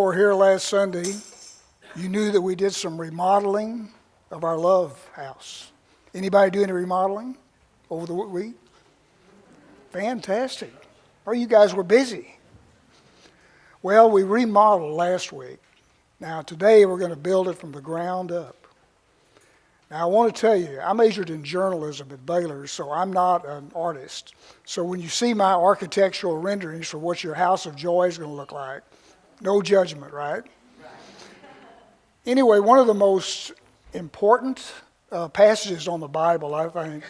were here last Sunday, you knew that we did some remodeling of our love house. Anybody do any remodeling over the week? Fantastic. Or you guys were busy. Well, we remodeled last week. Now today we're going to build it from the ground up. Now I want to tell you, I majored in journalism at Baylor, so I'm not an artist. So when you see my architectural renderings for what your house of joy is going to look like, no judgment, right? Anyway, one of the most important passages on the Bible, I think,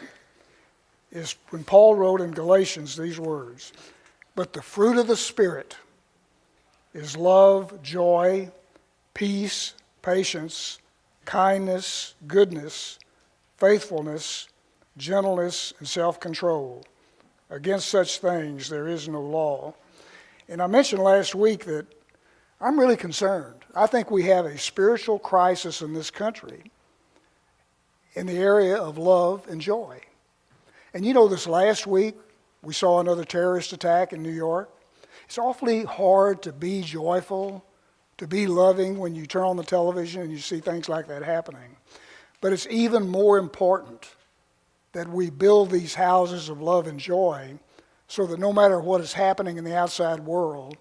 is when Paul wrote in Galatians these words, "But the fruit of the Spirit is love, joy, peace, patience, kindness, goodness, faithfulness, gentleness, and self-control. Against such things there is no law." And I mentioned last week that I'm really concerned. I think we have a spiritual crisis in this country in the area of love and joy. And you know, this last week we saw another terrorist attack in New York. It's awfully hard to be joyful, to be loving when you turn on the television and you see things like that happening. But it's even more important that we build these houses of love and joy so that no matter what is happening in the outside world,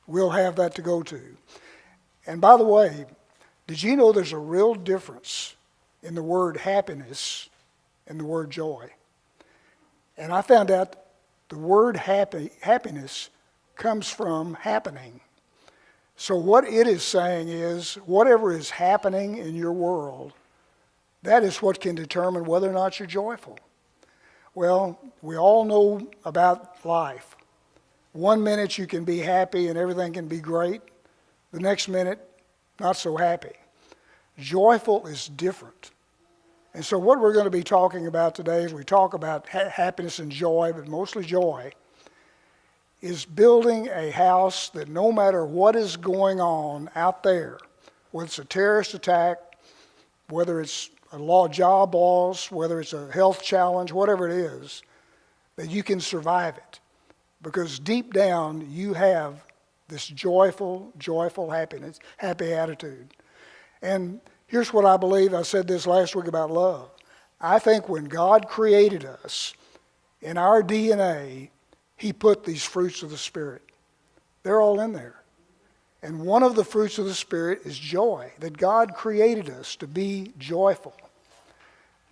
we'll have that to go to. And by the way, did you know there's a real difference in the word happiness and the word joy? And I found out the word happiness comes from happening. So what it is saying is, whatever is happening in your world, that is what can determine whether or not you're joyful. Well, we all know about life. 1 minute you can be happy and everything can be great. The next minute, not so happy. Joyful is different. And so what we're going to be talking about today as we talk about happiness and joy, but mostly joy, is building a house that no matter what is going on out there, whether it's a terrorist attack, whether it's a job loss, whether it's a health challenge, whatever it is, that you can survive it. Because deep down you have this joyful happiness, happy attitude. And here's what I believe. I said this last week about love. I think when God created us, in our DNA, He put these fruits of the Spirit. They're all in there. And one of the fruits of the Spirit is joy, that God created us to be joyful.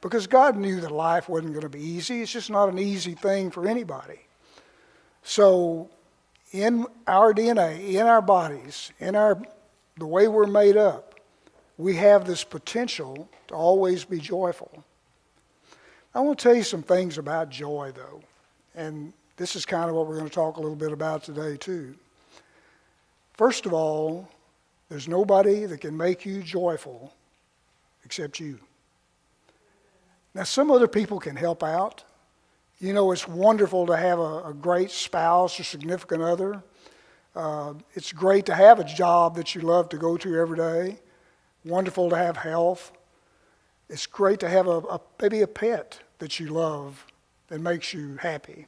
Because God knew that life wasn't going to be easy. It's just not an easy thing for anybody. So in our DNA, in our bodies, the way we're made up, we have this potential to always be joyful. I want to tell you some things about joy, though. And this is kind of what we're going to talk a little bit about today, too. First of all, there's nobody that can make you joyful except you. Now, some other people can help out. You know, it's wonderful to have a great spouse or significant other. It's great to have a job that you love to go to every day. Wonderful to have health. It's great to have maybe a pet that you love that makes you happy.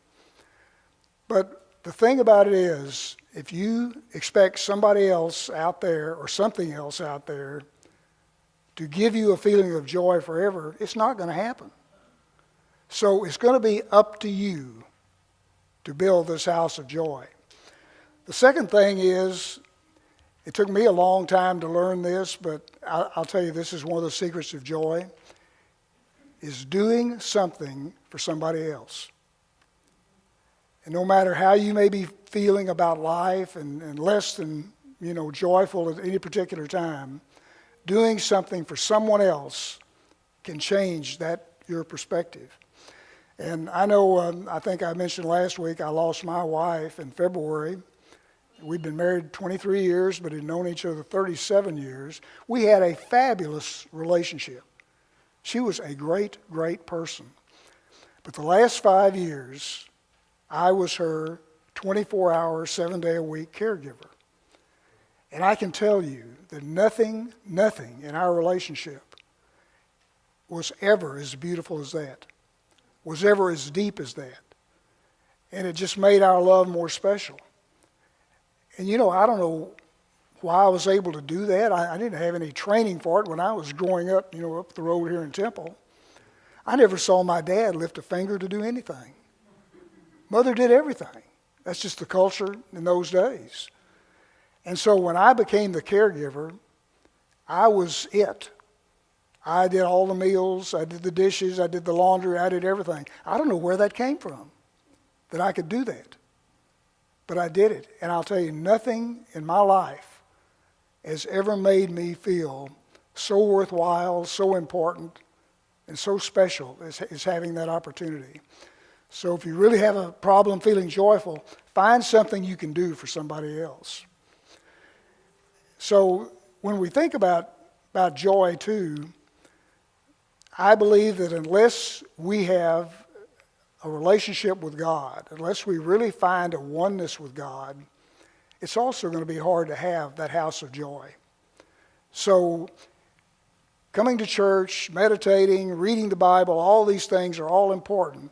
But the thing about it is, if you expect somebody else out there or something else out there to give you a feeling of joy forever, it's not going to happen. So it's going to be up to you to build this house of joy. The second thing is, it took me a long time to learn this, but I'll tell you, this is one of the secrets of joy, is doing something for somebody else. And no matter how you may be feeling about life and less than, joyful at any particular time, doing something for someone else can change your perspective. And I know, I think I mentioned last week, I lost my wife in February. We'd been married 23 years, but had known each other 37 years. We had a fabulous relationship. She was a great person. But the last 5 years, I was her 24-hour, 7-day-a-week caregiver. And I can tell you that nothing in our relationship was ever as beautiful as that, was ever as deep as that. And it just made our love more special. And I don't know why I was able to do that. I didn't have any training for it when I was growing up, up the road here in Temple. I never saw my dad lift a finger to do anything. Mother did everything. That's just the culture in those days. And so when I became the caregiver, I was it. I did all the meals, I did the dishes, I did the laundry, I did everything. I don't know where that came from, that I could do that. But I did it. And I'll tell you, nothing in my life has ever made me feel so worthwhile, so important, and so special as having that opportunity. So if you really have a problem feeling joyful, find something you can do for somebody else. So when we think about joy too, I believe that unless we have a relationship with God, unless we really find a oneness with God, it's also going to be hard to have that house of joy. So coming to church, meditating, reading the Bible, all these things are all important.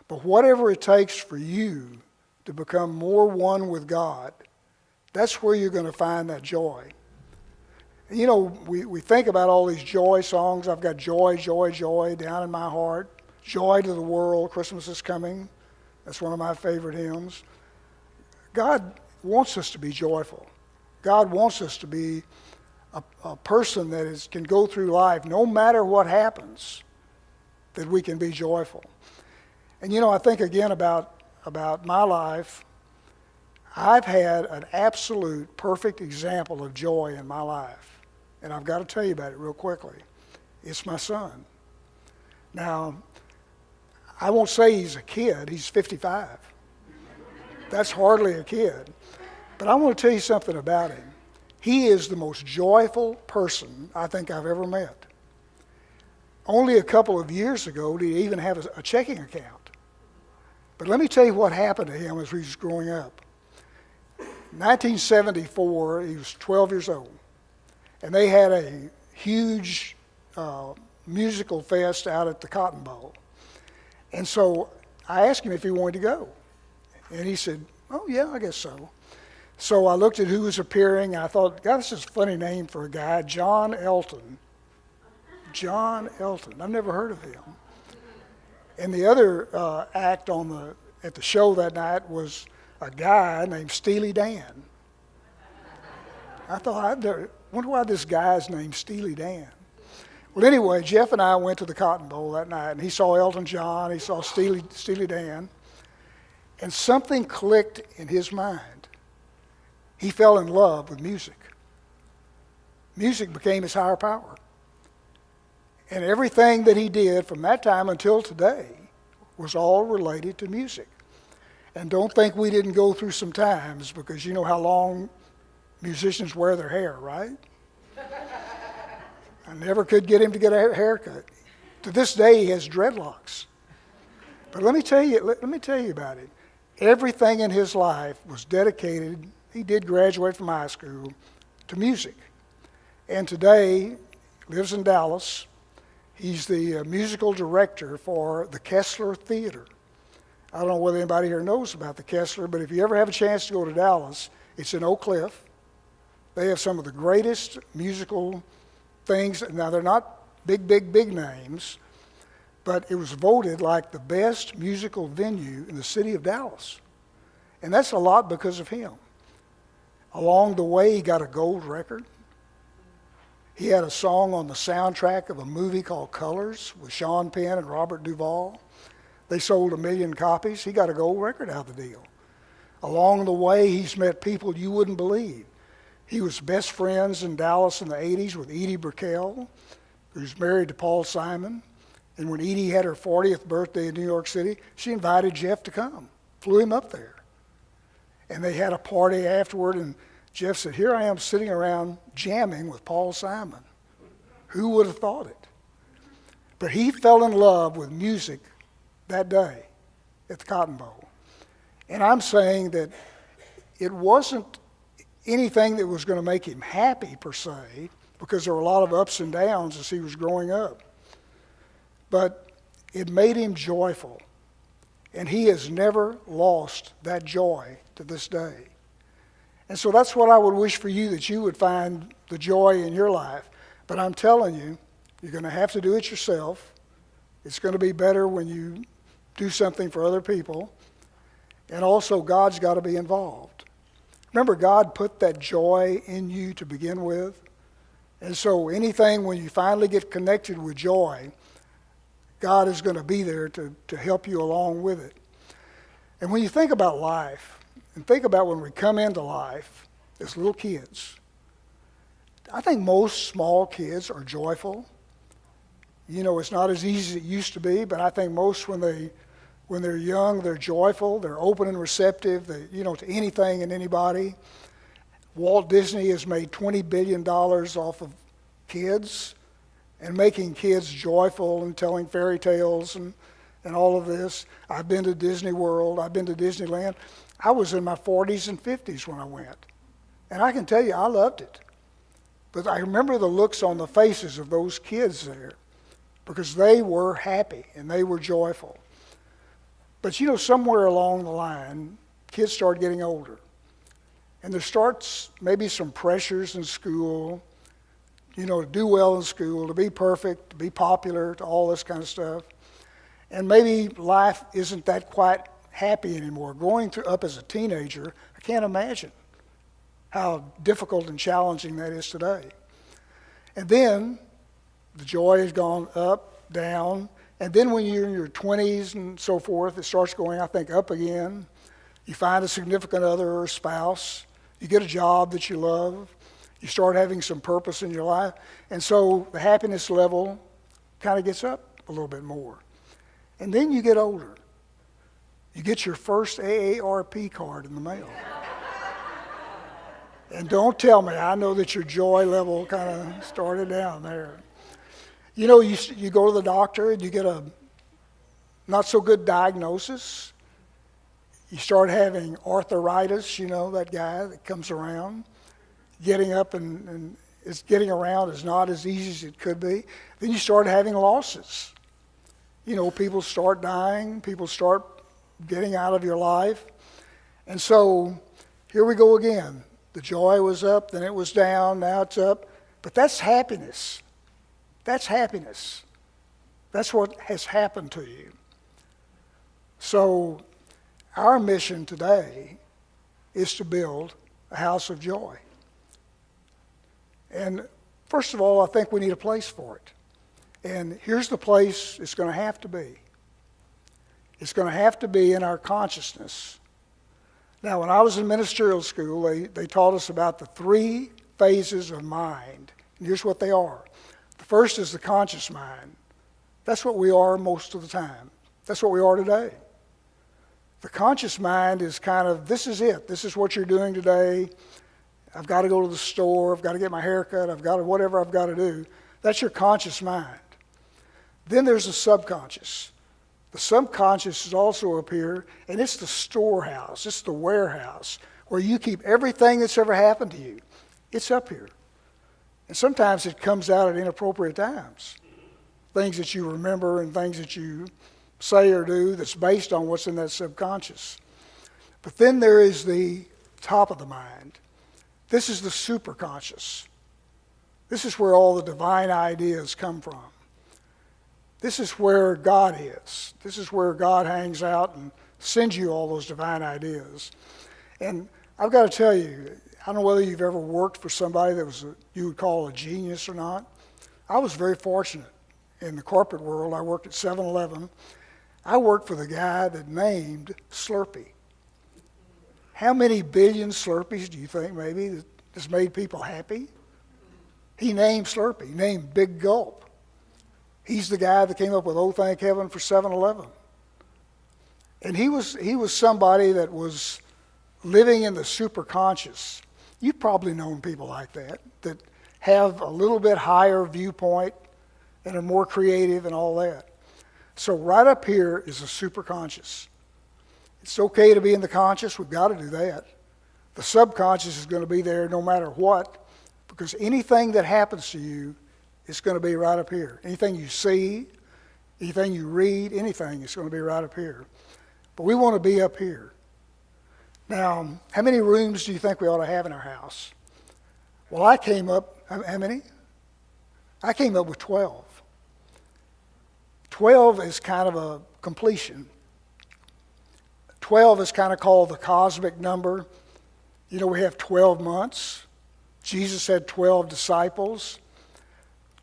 But whatever it takes for you to become more one with God, that's where you're going to find that joy. We think about all these joy songs. I've got joy, joy, joy down in my heart. Joy to the world, Christmas is coming. That's one of my favorite hymns. God wants us to be joyful. God wants us to be a person that can go through life, no matter what happens, that we can be joyful. And I think again about my life. I've had an absolute perfect example of joy in my life. And I've got to tell you about it real quickly. It's my son. Now, I won't say he's a kid. He's 55. That's hardly a kid. But I want to tell you something about him. He is the most joyful person I think I've ever met. Only a couple of years ago did he even have a checking account. But let me tell you what happened to him as he was growing up. In 1974, he was 12 years old. And they had a huge musical fest out at the Cotton Bowl. And so I asked him if he wanted to go. And he said, oh, yeah, I guess so. So I looked at who was appearing, and I thought, God, this is a funny name for a guy, John Elton. John Elton. I've never heard of him. And the other act at the show that night was a guy named Steely Dan. I thought, I wonder why this guy's named Steely Dan. Well, anyway, Jeff and I went to the Cotton Bowl that night, and he saw Elton John, he saw Steely Dan, and something clicked in his mind. He fell in love with music. Music became his higher power. And everything that he did from that time until today was all related to music. And don't think we didn't go through some times, because you know how long musicians wear their hair, right? I never could get him to get a haircut. To this day, he has dreadlocks. But let me tell you about it. Everything in his life was dedicated. He did graduate from high school to music. And today, lives in Dallas. He's the musical director for the Kessler Theater. I don't know whether anybody here knows about the Kessler, but if you ever have a chance to go to Dallas, it's in Oak Cliff. They have some of the greatest musical things. Now, they're not big names, but it was voted like the best musical venue in the city of Dallas. And that's a lot because of him. Along the way, he got a gold record. He had a song on the soundtrack of a movie called Colors with Sean Penn and Robert Duvall. They sold 1 million copies. He got a gold record out of the deal. Along the way, he's met people you wouldn't believe. He was best friends in Dallas in the 80s with Edie Brickell, who's married to Paul Simon. And when Edie had her 40th birthday in New York City, she invited Jeff to come, flew him up there. And they had a party afterward, and Jeff said, here I am sitting around jamming with Paul Simon. Who would have thought it? But he fell in love with music that day at the Cotton Bowl. And I'm saying that it wasn't anything that was going to make him happy per se, because there were a lot of ups and downs as he was growing up. But it made him joyful. And he has never lost that joy to this day. And so that's what I would wish for you, that you would find the joy in your life. But I'm telling you, you're going to have to do it yourself. It's going to be better when you do something for other people. And also, God's got to be involved. Remember, God put that joy in you to begin with. And so anything, when you finally get connected with joy, God is going to be there to help you along with it. And when you think about life, and think about when we come into life as little kids, I think most small kids are joyful. You know, it's not as easy as it used to be, but I think most when they're young, they're joyful, they're open and receptive, to anything and anybody. Walt Disney has made $20 billion off of kids and making kids joyful and telling fairy tales and all of this. I've been to Disney World. I've been to Disneyland. I was in my 40s and 50s when I went. And I can tell you, I loved it. But I remember the looks on the faces of those kids there because they were happy and they were joyful. But somewhere along the line, kids start getting older. And there starts maybe some pressures in school, to do well in school, to be perfect, to be popular, to all this kind of stuff. And maybe life isn't that quite happy anymore. Growing up as a teenager, I can't imagine how difficult and challenging that is today. And then the joy has gone up, down, and then when you're in your 20s and so forth, it starts going, I think, up again. You find a significant other or a spouse. You get a job that you love. You start having some purpose in your life. And so the happiness level kind of gets up a little bit more. And then you get older. You get your first AARP card in the mail. And don't tell me, I know that your joy level kind of started down there. You go to the doctor and you get a not so good diagnosis. You start having arthritis, that guy that comes around. Getting up and getting around is not as easy as it could be. Then you start having losses. People start dying. People start getting out of your life. And so here we go again. The joy was up, then it was down, now it's up. But that's happiness. That's happiness. That's what has happened to you. So our mission today is to build a house of joy. And first of all, I think we need a place for it. And here's the place it's going to have to be. It's going to have to be in our consciousness. Now, when I was in ministerial school, they taught us about the 3 phases of mind. And here's what they are. The first is the conscious mind. That's what we are most of the time. That's what we are today. The conscious mind is kind of, this is it. This is what you're doing today. I've got to go to the store. I've got to get my hair cut. I've got to, whatever I've got to do. That's your conscious mind. Then there's the subconscious. The subconscious is also up here, and it's the storehouse. It's the warehouse where you keep everything that's ever happened to you. It's up here. And sometimes it comes out at inappropriate times. Things that you remember and things that you say or do that's based on what's in that subconscious. But then there is the top of the mind. This is the superconscious. This is where all the divine ideas come from. This is where God is. This is where God hangs out and sends you all those divine ideas. And I've got to tell you, I don't know whether you've ever worked for somebody that was you would call a genius or not. I was very fortunate in the corporate world. I worked at 7-Eleven. I worked for the guy that named Slurpee. How many billion Slurpees do you think maybe that has made people happy? He named Slurpee. He named Big Gulp. He's the guy that came up with Oh Thank Heaven for 7-Eleven. And he was somebody that was living in the superconscious. You've probably known people like that have a little bit higher viewpoint and are more creative and all that. So right up here is the superconscious. It's okay to be in the conscious. We've got to do that. The subconscious is going to be there no matter what, because anything that happens to you is going to be right up here. Anything you see, anything you read, anything is going to be right up here. But we want to be up here. Now, how many rooms do you think we ought to have in our house? Well, I came up, how many? I came up with 12. 12 is kind of a completion. 12 is kind of called the cosmic number. You know, we have 12 months. Jesus had 12 disciples.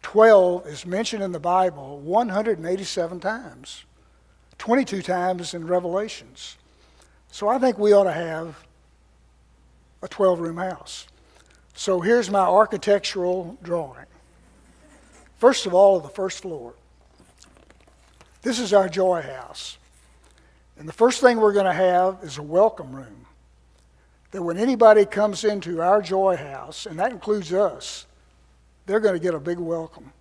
12 is mentioned in the Bible 187 times, 22 times in Revelations. So I think we ought to have a 12-room house. So here's my architectural drawing. First of all, the first floor. This is our joy house. And the first thing we're going to have is a welcome room. That when anybody comes into our joy house, and that includes us, they're going to get a big welcome.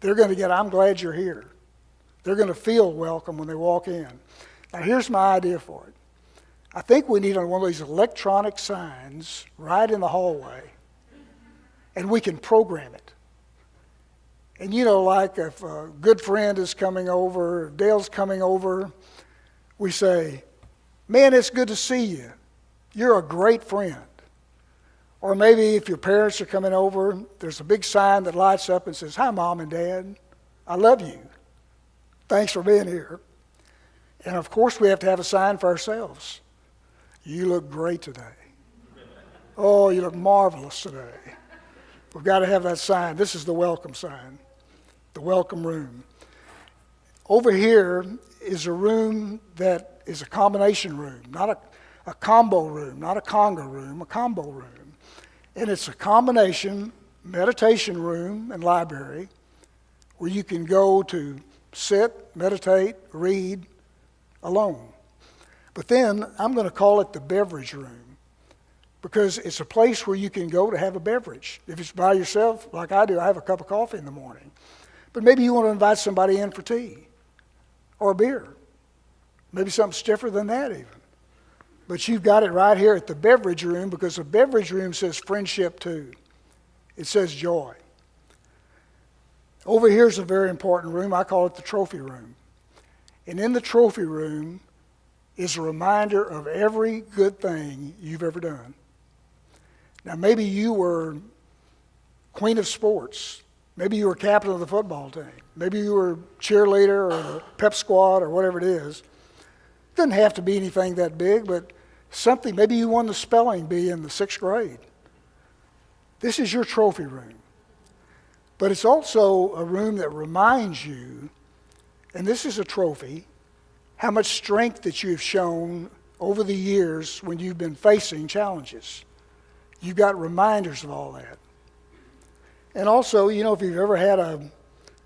They're going to get, I'm glad you're here. They're going to feel welcome when they walk in. Now here's my idea for it. I think we need one of these electronic signs right in the hallway, and we can program it. And you know, like if a good friend is coming over, Dale's coming over, we say, man, it's good to see you. You're a great friend. Or maybe if your parents are coming over, there's a big sign that lights up and says, hi, Mom and Dad. I love you. Thanks for being here. And of course, we have to have a sign for ourselves. You look great today. Oh, you look marvelous today. We've got to have that sign. This is the welcome sign, the welcome room. Over here is a room that is a combination room, not a combo room, not a conga room, a combo room. And it's a combination meditation room and library where you can go to sit, meditate, read alone. But then I'm going to call it the beverage room because it's a place where you can go to have a beverage. If it's by yourself, like I do, I have a cup of coffee in the morning. But maybe you want to invite somebody in for tea or a beer. Maybe something stiffer than that even. But you've got it right here at the beverage room because the beverage room says friendship too. It says joy. Over here is a very important room. I call it the trophy room. And in the trophy room is a reminder of every good thing you've ever done. Now, maybe you were queen of sports. Maybe you were captain of the football team. Maybe you were cheerleader or the pep squad or whatever it is. It doesn't have to be anything that big, but something. Maybe you won the spelling bee in the 6th grade. This is your trophy room. But it's also a room that reminds you, and this is a trophy, how much strength that you've shown over the years when you've been facing challenges. You've got reminders of all that. And also, you know, if you've ever had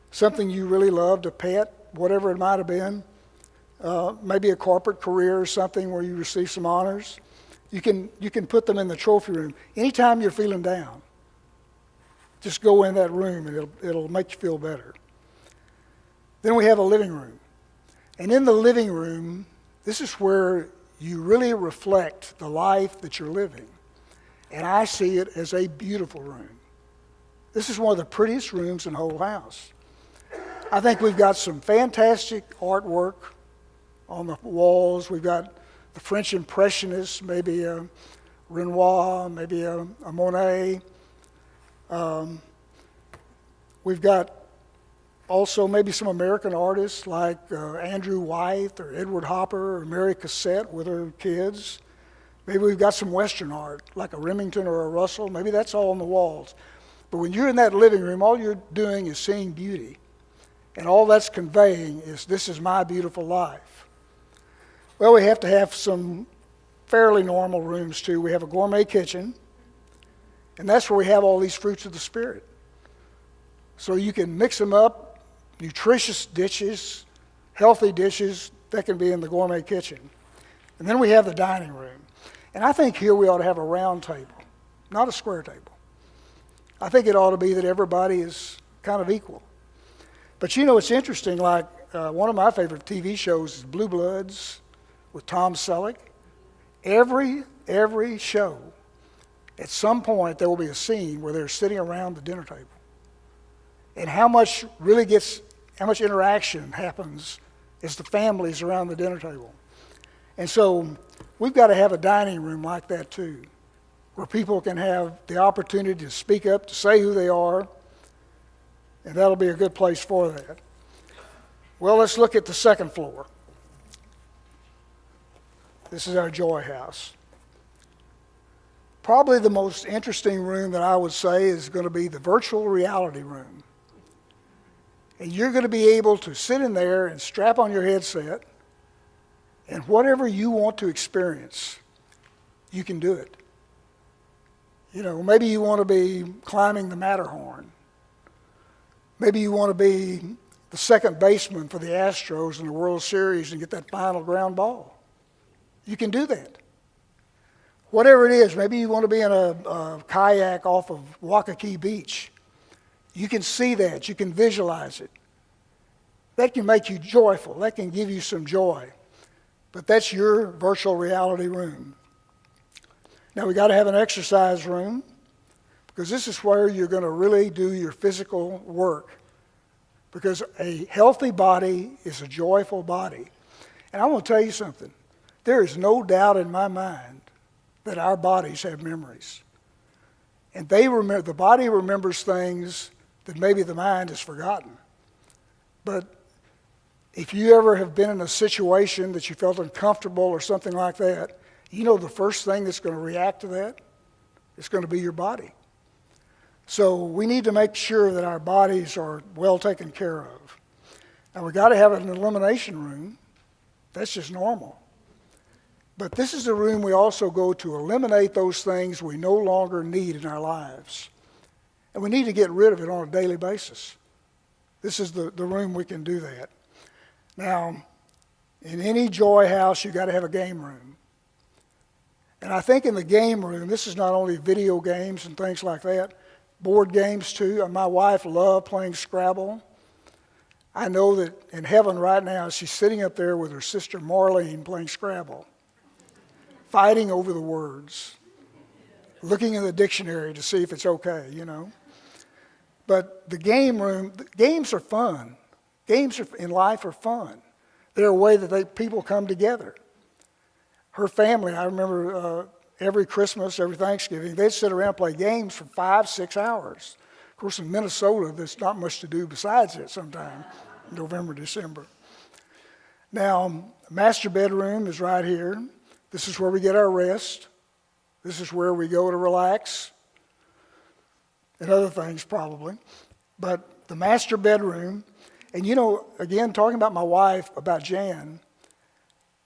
something you really loved, a pet, whatever it might have been, maybe a corporate career or something where you receive some honors, you can put them in the trophy room. Anytime you're feeling down, just go in that room and it'll make you feel better. Then we have a living room. And in the living room, this is where you really reflect the life that you're living. And I see it as a beautiful room. This is one of the prettiest rooms in the whole house. I think we've got some fantastic artwork on the walls. We've got the French Impressionists, maybe a Renoir, maybe a Monet. We've got also maybe some American artists like Andrew Wyeth or Edward Hopper or Mary Cassatt with her kids. Maybe we've got some Western art like a Remington or a Russell. Maybe that's all on the walls. But when you're in that living room, all you're doing is seeing beauty. And all that's conveying is, this is my beautiful life. Well, we have to have some fairly normal rooms too. We have a gourmet kitchen. And that's where we have all these fruits of the Spirit. So you can mix them up, nutritious dishes, healthy dishes, that can be in the gourmet kitchen. And then we have the dining room. And I think here we ought to have a round table, not a square table. I think it ought to be that everybody is kind of equal. But you know, it's interesting, like one of my favorite TV shows is Blue Bloods with Tom Selleck. Every show, at some point, there will be a scene where they're sitting around the dinner table. And how much interaction happens as the families around the dinner table. And so we've got to have a dining room like that too, where people can have the opportunity to speak up, to say who they are, and that'll be a good place for that. Well, let's look at the second floor. This is our Joy House. Probably the most interesting room that I would say is going to be the virtual reality room. And you're going to be able to sit in there and strap on your headset, and whatever you want to experience, you can do it. You know, maybe you want to be climbing the Matterhorn. Maybe you want to be the second baseman for the Astros in the World Series and get that final ground ball. You can do that. Whatever it is, maybe you want to be in a kayak off of Waikiki Beach. You can see that. You can visualize it. That can make you joyful. That can give you some joy. But that's your virtual reality room. Now, we got to have an exercise room, because this is where you're going to really do your physical work. Because a healthy body is a joyful body. And I want to tell you something. There is no doubt in my mind that our bodies have memories. And the body remembers things that maybe the mind has forgotten. But if you ever have been in a situation that you felt uncomfortable or something like that, you know the first thing that's going to react to that is going to be your body. So we need to make sure that our bodies are well taken care of. Now, we've got to have an elimination room. That's just normal. But this is the room we also go to eliminate those things we no longer need in our lives. And we need to get rid of it on a daily basis. This is the room we can do that. Now, in any Joy House, you've got to have a game room. And I think in the game room, this is not only video games and things like that, board games too. My wife loved playing Scrabble. I know that in heaven right now, she's sitting up there with her sister Marlene playing Scrabble, fighting over the words, looking in the dictionary to see if it's okay, you know. But the game room, games are fun. Games in life are fun. They're a way that people come together. Her family, I remember every Christmas, every Thanksgiving, they'd sit around and play games for 5-6 hours. Of course, in Minnesota, there's not much to do besides that sometime, November, December. Now, master bedroom is right here. This is where we get our rest. This is where we go to relax, and other things probably. But the master bedroom, and you know, again, talking about my wife, about Jan,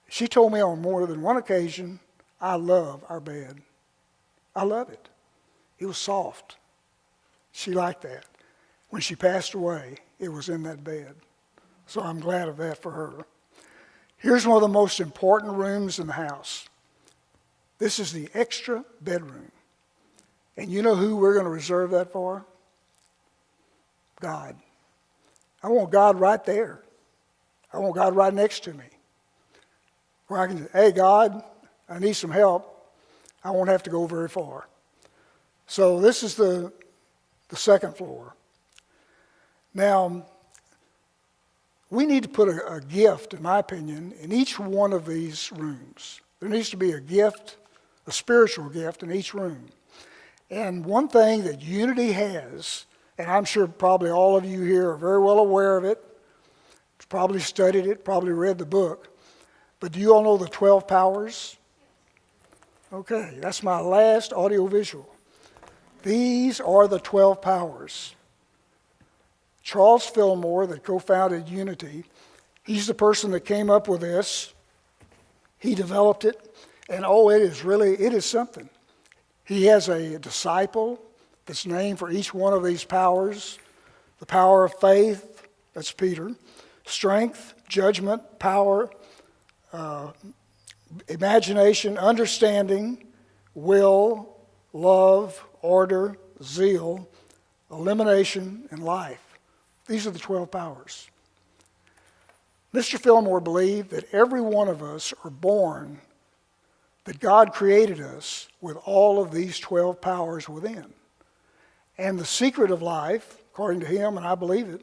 she told me on more than one occasion, I love our bed. I love it. It was soft. She liked that. When she passed away, it was in that bed. So I'm glad of that for her. Here's one of the most important rooms in the house. This is the extra bedroom. And you know who we're going to reserve that for? God. I want God right there. I want God right next to me. Where I can say, hey, God, I need some help. I won't have to go very far. So this is the second floor. Now, we need to put a gift, in my opinion, in each one of these rooms. There needs to be a gift, a spiritual gift in each room. And one thing that Unity has, and I'm sure probably all of you here are very well aware of it, probably studied it, probably read the book, but do you all know the 12 powers? Okay, that's my last audiovisual. These are the 12 powers. Charles Fillmore, that co-founded Unity, he's the person that came up with this. He developed it, and it is something. He has a disciple that's named for each one of these powers. The power of faith, that's Peter. Strength, judgment, power, imagination, understanding, will, love, order, zeal, elimination, and life. These are the 12 powers. Mr. Fillmore believed that every one of us are born, that God created us with all of these 12 powers within. And the secret of life, according to him, and I believe it,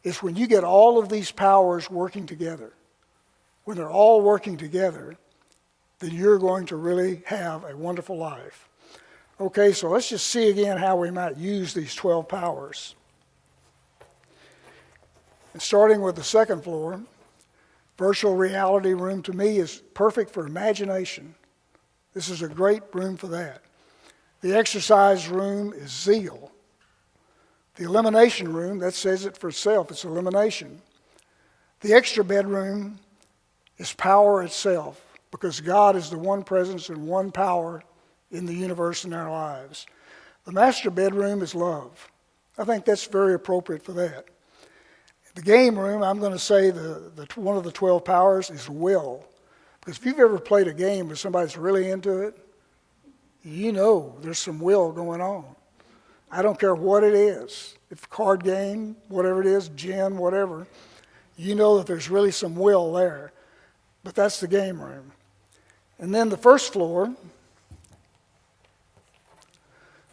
is when you get all of these powers working together. When they're all working together, then you're going to really have a wonderful life. Okay, so let's just see again how we might use these 12 powers. And starting with the second floor, virtual reality room to me is perfect for imagination. This is a great room for that. The exercise room is zeal. The elimination room, that says it for itself, it's elimination. The extra bedroom is power itself, because God is the one presence and one power in the universe in our lives. The master bedroom is love. I think that's very appropriate for that. The game room, I'm going to say one of the 12 powers is will. Because if you've ever played a game where somebody's really into it, you know there's some will going on. I don't care what it is. If card game, whatever it is, gin, whatever, you know that there's really some will there. But that's the game room. And then the first floor,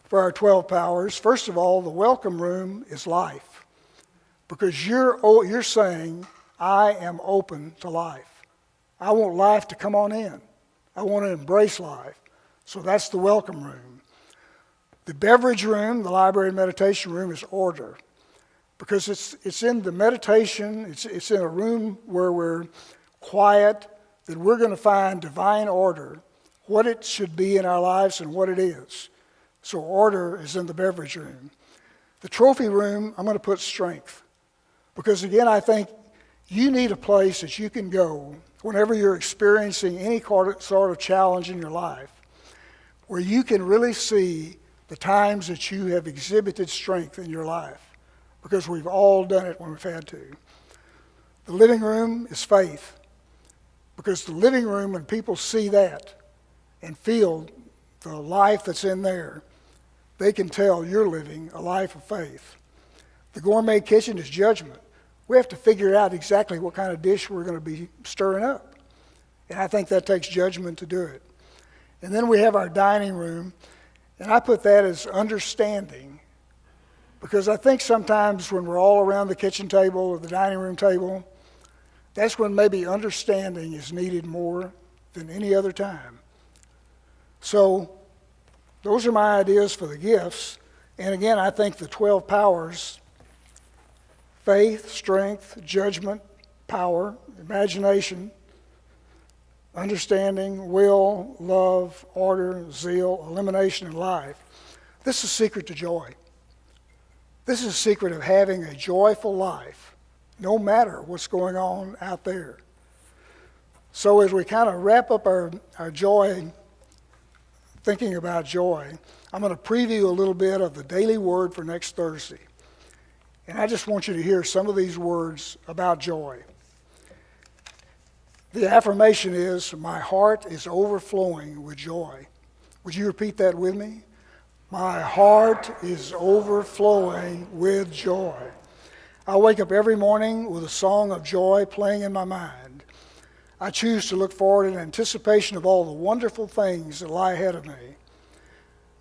for our 12 powers, first of all, the welcome room is life. Because you're saying, I am open to life. I want life to come on in. I want to embrace life. So that's the welcome room. The beverage room, the library and meditation room, is order. Because it's in the meditation, it's in a room where we're quiet, that we're going to find divine order, what it should be in our lives and what it is. So order is in the beverage room. The trophy room, I'm going to put strength. Because again, I think you need a place that you can go whenever you're experiencing any sort of challenge in your life, where you can really see the times that you have exhibited strength in your life, because we've all done it when we've had to. The living room is faith, because the living room, when people see that and feel the life that's in there, they can tell you're living a life of faith. The gourmet kitchen is judgment. We have to figure out exactly what kind of dish we're going to be stirring up. And I think that takes judgment to do it. And then we have our dining room, and I put that as understanding, because I think sometimes when we're all around the kitchen table or the dining room table, that's when maybe understanding is needed more than any other time. So those are my ideas for the gifts. And again, I think the 12 powers, faith, strength, judgment, power, imagination, understanding, will, love, order, zeal, elimination, and life. This is a secret to joy. This is a secret of having a joyful life, no matter what's going on out there. So as we kind of wrap up our joy, thinking about joy, I'm going to preview a little bit of the daily word for next Thursday. And I just want you to hear some of these words about joy. The affirmation is, my heart is overflowing with joy. Would you repeat that with me? My heart is overflowing with joy. I wake up every morning with a song of joy playing in my mind. I choose to look forward in anticipation of all the wonderful things that lie ahead of me.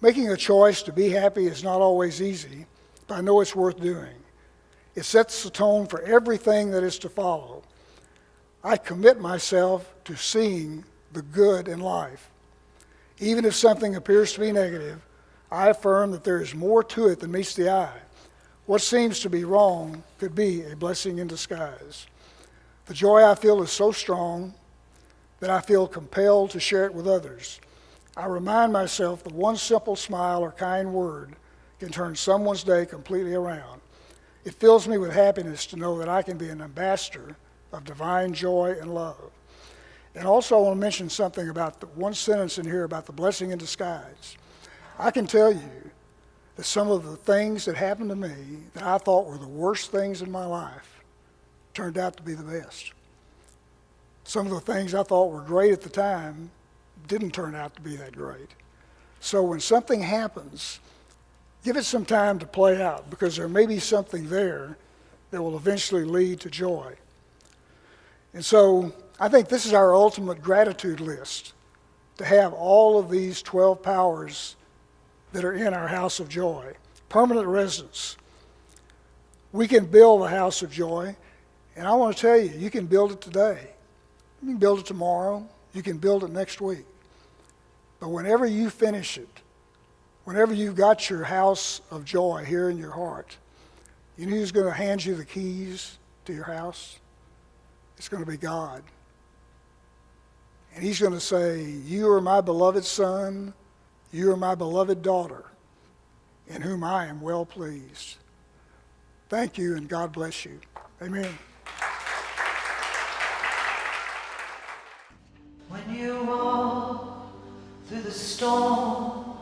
Making a choice to be happy is not always easy, but I know it's worth doing. It sets the tone for everything that is to follow. I commit myself to seeing the good in life. Even if something appears to be negative, I affirm that there is more to it than meets the eye. What seems to be wrong could be a blessing in disguise. The joy I feel is so strong that I feel compelled to share it with others. I remind myself that one simple smile or kind word can turn someone's day completely around. It fills me with happiness to know that I can be an ambassador of divine joy and love. And also I want to mention something about one sentence in here about the blessing in disguise. I can tell you that some of the things that happened to me that I thought were the worst things in my life turned out to be the best. Some of the things I thought were great at the time didn't turn out to be that great. So when something happens, give it some time to play out, because there may be something there that will eventually lead to joy. And so I think this is our ultimate gratitude list, to have all of these 12 powers that are in our house of joy. Permanent residence. We can build a house of joy, and I want to tell you, you can build it today. You can build it tomorrow. You can build it next week. But whenever you finish it, whenever you've got your house of joy here in your heart, you know who's going to hand you the keys to your house? It's going to be God. And he's going to say, you are my beloved son, you are my beloved daughter, in whom I am well pleased. Thank you, and God bless you. Amen. When you walk through the storm,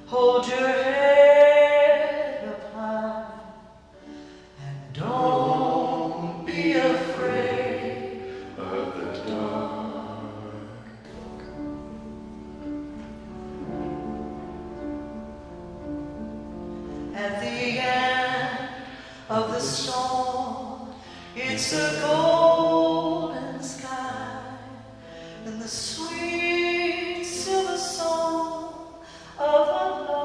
hold your head up high, and don't be afraid of the dark. At the end of the storm, it's a golden sky and the sweet silver song of the Lord.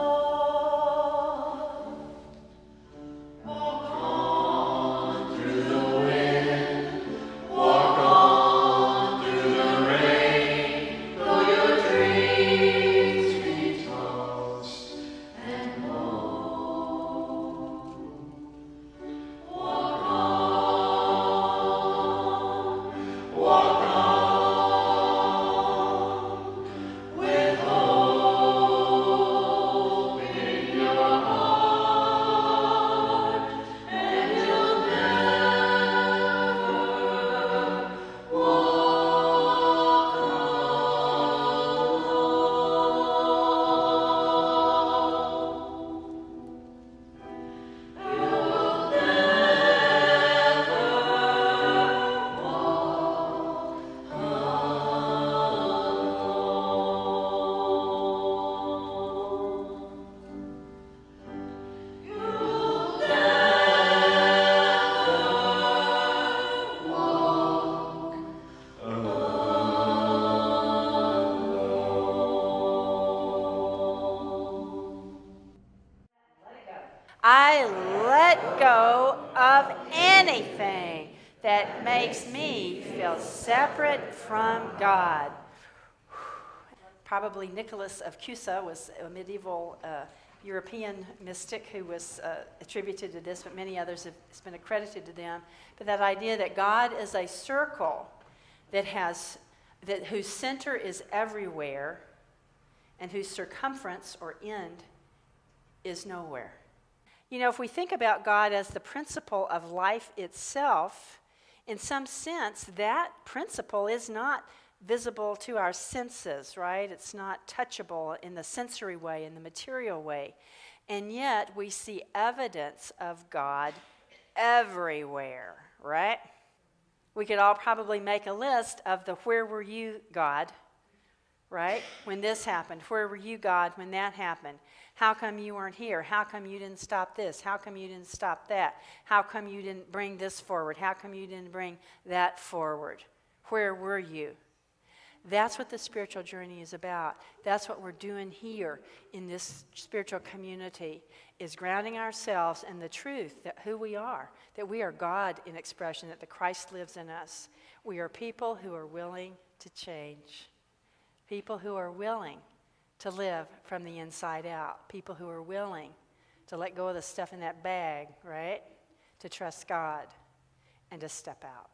Walk on through the wind, walk on through the rain, though your dreams be tossed and blown. Walk on, walk on, with hope in your heart, and you'll never walk I let go of anything that makes me feel separate from God. Probably Nicholas of Cusa was a medieval European mystic who was attributed to this, but many others have it's been accredited to them. But that idea that God is a circle whose center is everywhere and whose circumference or end is nowhere. You know, if we think about God as the principle of life itself, in some sense, that principle is not visible to our senses, right? It's not touchable in the sensory way, in the material way. And yet, we see evidence of God everywhere, right? We could all probably make a list of the where were you, God, right? When this happened. Where were you, God, when that happened? How come you weren't here? How come you didn't stop this? How come you didn't stop that? How come you didn't bring this forward? How come you didn't bring that forward? Where were you? That's what the spiritual journey is about. That's what we're doing here in this spiritual community, is grounding ourselves in the truth that who we are, that we are God in expression, that the Christ lives in us. We are people who are willing to change. People who are willing to live from the inside out. People who are willing to let go of the stuff in that bag, right? To trust God and to step out.